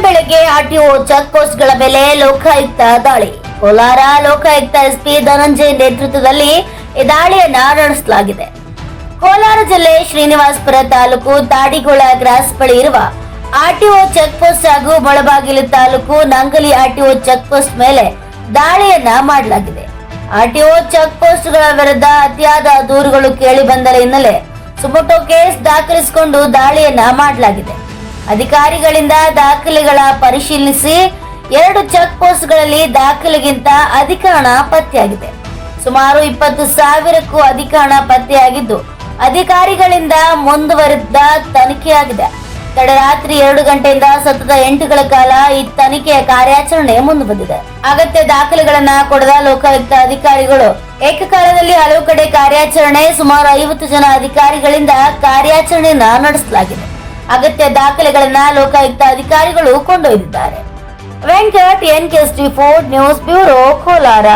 ಬೆಳಗ್ಗೆ RTO check ಪೋಸ್ಟ್ಗಳ ಮೇಲೆ ಲೋಕಾಯುಕ್ತ ದಾಳಿ. ಕೋಲಾರ ಲೋಕಾಯುಕ್ತ ಎಸ್ಪಿ ಧನಂಜಯ್ ನೇತೃತ್ವದಲ್ಲಿ ಈ ದಾಳಿಯನ್ನ ನಡೆಸಲಾಗಿದೆ. ಕೋಲಾರ ಜಿಲ್ಲೆ ಶ್ರೀನಿವಾಸಪುರ ತಾಲೂಕು ತಾಡಿಗೋಳ ಕ್ರಾಸ್ ಬಳಿ ಇರುವ ಆರ್ಟಿಒ ಚೆಕ್ ಪೋಸ್ಟ್ ಹಾಗೂ Mulbagal taluk Nangali RTO check post ಮೇಲೆ ದಾಳಿಯನ್ನ ಮಾಡಲಾಗಿದೆ. ಆರ್ಟಿಒ ಚೆಕ್ ಪೋಸ್ಟ್ಗಳ ವಿರುದ್ಧ ಅತಿಯಾದ ದೂರುಗಳು ಕೇಳಿ ಬಂದ ಹಿನ್ನೆಲೆ ಸುಮೋಟೋ ಕೇಸ್ ದಾಖಲಿಸಿಕೊಂಡು ದಾಳಿಯನ್ನ ಮಾಡಲಾಗಿದೆ. ಅಧಿಕಾರಿಗಳಿಂದ ದಾಖಲೆಗಳ ಪರಿಶೀಲಿಸಿ 2 ಚೆಕ್ ಪೋಸ್ಟ್ಗಳಲ್ಲಿ ದಾಖಲೆಗಿಂತ ಅಧಿಕ ಹಣ ಪತ್ತೆಯಾಗಿದೆ. ಸುಮಾರು 20,000ಕ್ಕೂ ಅಧಿಕ ಹಣ ಪತ್ತೆಯಾಗಿದ್ದು ಅಧಿಕಾರಿಗಳಿಂದ ಮುಂದುವರಿದ ತನಿಖೆಯಾಗಿದೆ. ತಡರಾತ್ರಿ 2 ಗಂಟೆಯಿಂದ ಸತತ 8 ಗಳ ಕಾಲ ಈ ತನಿಖೆಯ ಕಾರ್ಯಾಚರಣೆ ಮುಂದುವರೆದಿದೆ. ಅಗತ್ಯ ದಾಖಲೆಗಳನ್ನ ಕೊಡದ ಲೋಕಾಯುಕ್ತ ಅಧಿಕಾರಿಗಳು ಏಕಕಾಲದಲ್ಲಿ ಹಲವು ಕಡೆ ಕಾರ್ಯಾಚರಣೆ ಸುಮಾರು 50 ಜನ ಅಧಿಕಾರಿಗಳಿಂದ ಕಾರ್ಯಾಚರಣೆಯನ್ನ ನಡೆಸಲಾಗಿದೆ. ಅಗತ್ಯ ದಾಖಲೆಗಳನ್ನ ಲೋಕಾಯುಕ್ತ ಅಧಿಕಾರಿಗಳು ಕೊಂಡೊಯ್ದಿದ್ದಾರೆ. Venkat NK4 news bureau Kolar.